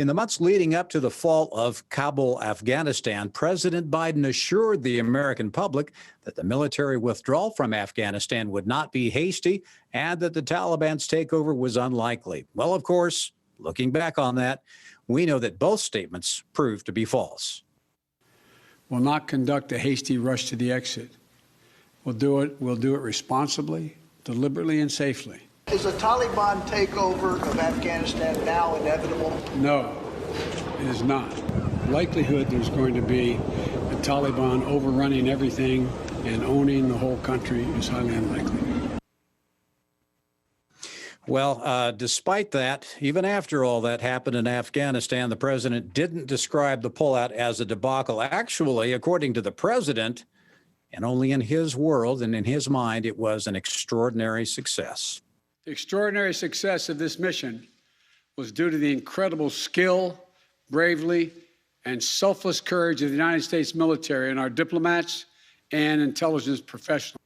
In the months leading up to the fall of Kabul, Afghanistan, President Biden assured the American public that the military withdrawal from Afghanistan would not be hasty and that the Taliban's takeover was unlikely. Well, of course, looking back on that, we know that both statements proved to be false. We'll not conduct a hasty rush to the exit. We'll do it responsibly, deliberately, and safely. Is a Taliban takeover of Afghanistan now inevitable? No, it is not. Likelihood there's going to be the Taliban overrunning everything and owning the whole country is highly unlikely. Well, despite that, even after all that happened in Afghanistan, the president didn't describe the pullout as a debacle. Actually, according to the president, and only in his world and in his mind, it was an extraordinary success. The extraordinary success of this mission was due to the incredible skill, bravery, and selfless courage of the United States military and our diplomats and intelligence professionals.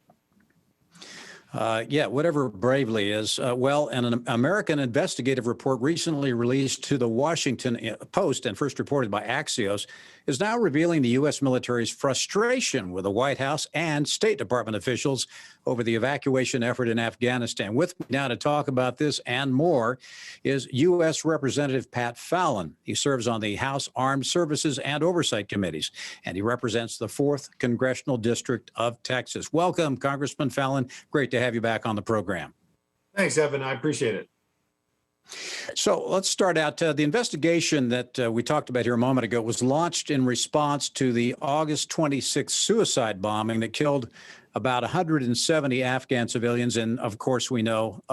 Whatever bravely is. An American investigative report recently released to the Washington Post and first reported by Axios is now revealing the U.S. military's frustration with the White House and State Department officials over the evacuation effort in Afghanistan. With me now to talk about this and more is U.S. Representative Pat Fallon. He serves on the House Armed Services and Oversight Committees, and he represents the 4th Congressional District of Texas. Welcome, Congressman Fallon. Great to have you back on the program. Thanks, Evan. I appreciate it. So let's start out. The investigation that we talked about here a moment ago was launched in response to the August 26th suicide bombing that killed about 170 Afghan civilians. And of course, we know,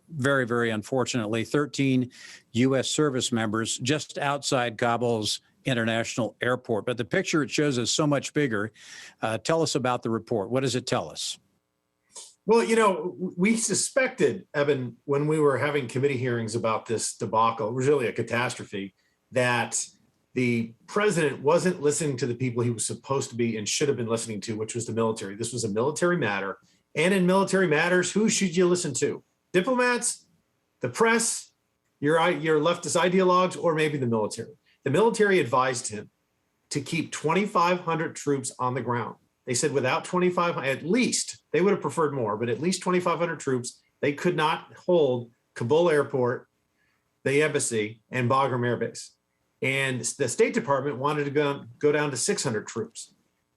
very, very unfortunately, 13 U.S. service members just outside Kabul's international airport. But the picture it shows is so much bigger. Tell us about the report. What does it tell us? Well, you know, we suspected, Evan, when we were having committee hearings about this debacle, it was really a catastrophe, that the president wasn't listening to the people he was supposed to be and should have been listening to, which was the military. This was a military matter. And in military matters, who should you listen to? Diplomats, the press, your leftist ideologues, or maybe the military? The military advised him to keep 2,500 troops on the ground. They said without 2,500, at least, they would have preferred more, but at least 2,500 troops, they could not hold Kabul Airport, the embassy, and Bagram Air Base. And the State Department wanted to go down to 600 troops.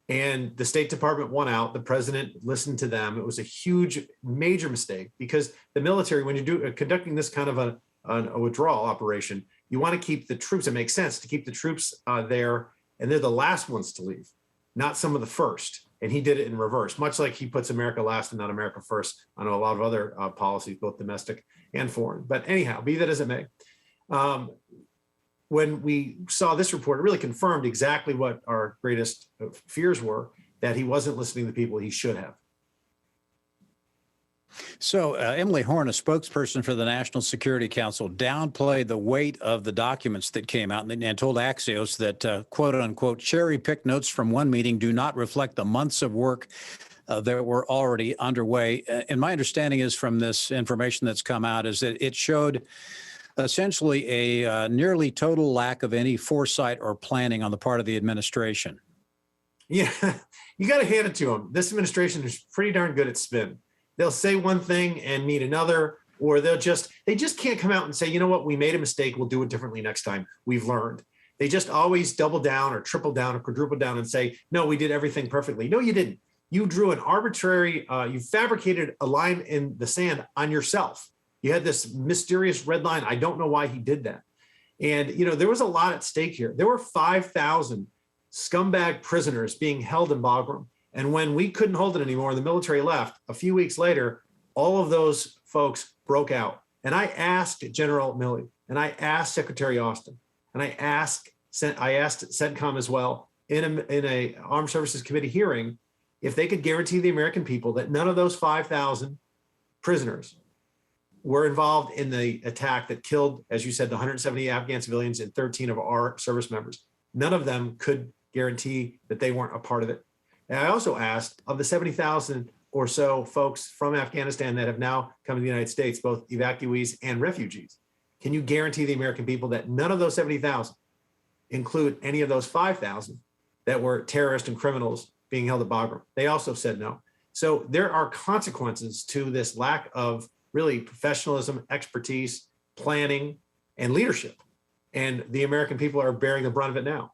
And the State Department won out. The president listened to them. It was a huge, major mistake because the military, when you're conducting this kind of a withdrawal operation, you want to keep the troops. It makes sense to keep the troops there, and they're the last ones to leave, not some of the first. And he did it in reverse, much like he puts America last and not America first on a lot of other policies, both domestic and foreign. But anyhow, be that as it may, when we saw this report, it really confirmed exactly what our greatest fears were, that he wasn't listening to the people he should have. So Emily Horn, a spokesperson for the National Security Council, downplayed the weight of the documents that came out and told Axios that, quote unquote, cherry-picked notes from one meeting do not reflect the months of work that were already underway. And my understanding is from this information that's come out is that it showed essentially a nearly total lack of any foresight or planning on the part of the administration. Yeah, you got to hand it to them. This administration is pretty darn good at spin. They'll say one thing and mean another, or they just can't come out and say, you know what, we made a mistake, we'll do it differently next time. We've learned. They just always double down or triple down or quadruple down and say, no, we did everything perfectly. No, you didn't. You drew an arbitrary, you fabricated a line in the sand on yourself. You had this mysterious red line. I don't know why he did that. And, you know, there was a lot at stake here. There were 5,000 scumbag prisoners being held in Bagram. And when we couldn't hold it anymore, the military left, a few weeks later, all of those folks broke out. And I asked General Milley, and I asked Secretary Austin, and I asked CENTCOM as well in a Armed Services Committee hearing if they could guarantee the American people that none of those 5,000 prisoners were involved in the attack that killed, as you said, the 170 Afghan civilians and 13 of our service members. None of them could guarantee that they weren't a part of it. And I also asked, of the 70,000 or so folks from Afghanistan that have now come to the United States, both evacuees and refugees, can you guarantee the American people that none of those 70,000 include any of those 5,000 that were terrorists and criminals being held at Bagram? They also said no. So there are consequences to this lack of really professionalism, expertise, planning, and leadership. And the American people are bearing the brunt of it now.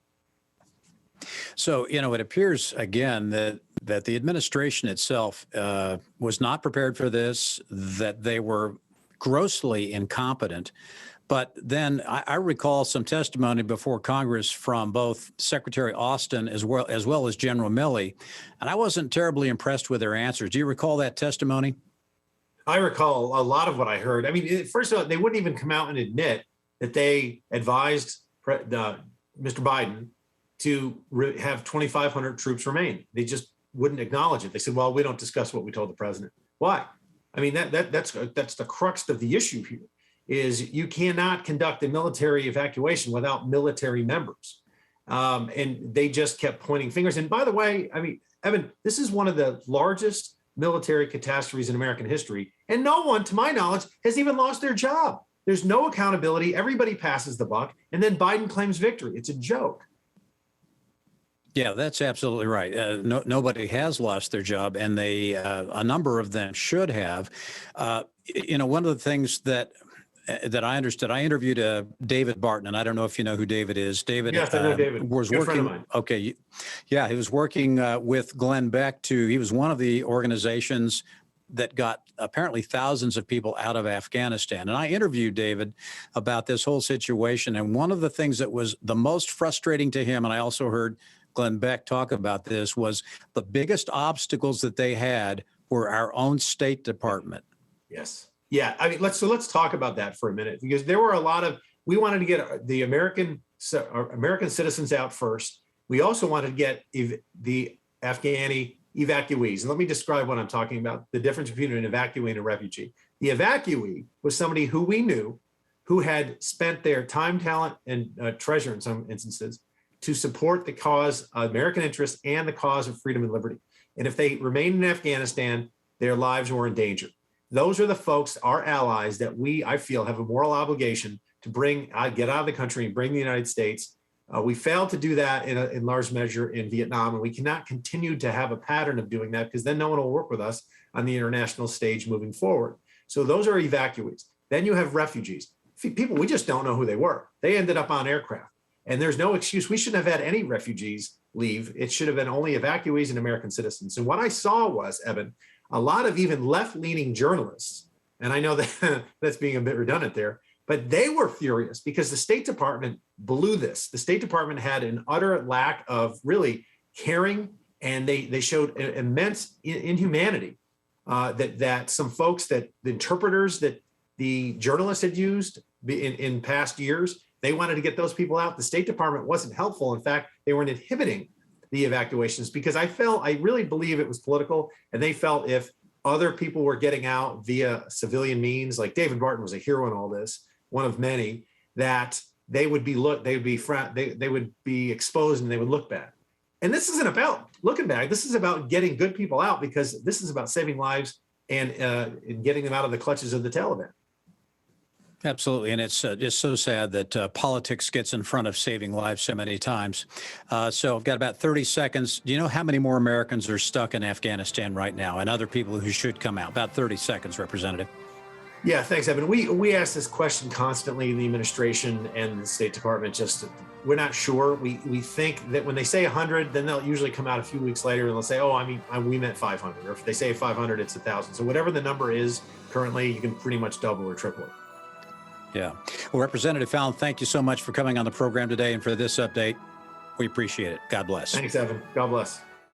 So, it appears again that the administration itself was not prepared for this, that they were grossly incompetent. But then I recall some testimony before Congress from both Secretary Austin as well as General Milley, and I wasn't terribly impressed with their answers. Do you recall that testimony? I recall a lot of what I heard. I mean, first of all, they wouldn't even come out and admit that they advised Mr. Biden to have 2,500 troops remain. They just wouldn't acknowledge it. They said, well, we don't discuss what we told the president. Why? I mean, that's the crux of the issue here, is you cannot conduct a military evacuation without military members. And they just kept pointing fingers. And by the way, I mean, Evan, this is one of the largest military catastrophes in American history. And no one, to my knowledge, has even lost their job. There's no accountability. Everybody passes the buck. And then Biden claims victory. It's a joke. Yeah, that's absolutely right. Nobody has lost their job, and a number of them should have. One of the things that I understood, I interviewed David Barton, and I don't know if you know who David is. David, yes, I know David. Was Good working. Friend of mine. Okay, yeah, he was working with Glenn Beck he was one of the organizations that got apparently thousands of people out of Afghanistan. And I interviewed David about this whole situation. And one of the things that was the most frustrating to him, and I also heard Glenn Beck talk about this, was the biggest obstacles that they had were our own State Department. Yes. Yeah. I mean, let's talk about that for a minute, because there were we wanted to get the American citizens out first. We also wanted to get the Afghani evacuees. And let me describe what I'm talking about, the difference between an evacuee and a refugee. The evacuee was somebody who we knew, who had spent their time, talent, and treasure in some instances to support the cause of American interests and the cause of freedom and liberty. And if they remained in Afghanistan, their lives were in danger. Those are the folks, our allies, that I feel, have a moral obligation to get out of the country and bring the United States. We failed to do that in large measure in Vietnam, and we cannot continue to have a pattern of doing that, because then no one will work with us on the international stage moving forward. So those are evacuees. Then you have refugees. People, we just don't know who they were. They ended up on aircraft. And there's no excuse. We shouldn't have had any refugees leave. It should have been only evacuees and American citizens. And what I saw was, Evan, a lot of even left-leaning journalists, and I know that that's being a bit redundant there, but they were furious because the State Department blew this. The State Department had an utter lack of really caring, and they showed immense inhumanity that some folks, that the interpreters that the journalists had used in past years, they wanted to get those people out. The State Department wasn't helpful. In fact, they were inhibiting the evacuations, because I really believe it was political, and they felt if other people were getting out via civilian means, like David Barton was a hero in all this, one of many, that they would be exposed and they would look bad. And this isn't about looking bad. This is about getting good people out, because this is about saving lives and getting them out of the clutches of the Taliban. Absolutely. And it's just so sad that politics gets in front of saving lives so many times. So I've got about 30 seconds. Do you know how many more Americans are stuck in Afghanistan right now, and other people who should come out? About 30 seconds, Representative. Yeah, thanks, Evan. We ask this question constantly in the administration and the State Department. We're not sure. We think that when they say 100, then they'll usually come out a few weeks later and they'll say, we meant 500. Or if they say 500, it's 1,000. So whatever the number is currently, you can pretty much double or triple it. Yeah. Well, Representative Fallon, thank you so much for coming on the program today and for this update. We appreciate it. God bless. Thanks, Evan. God bless.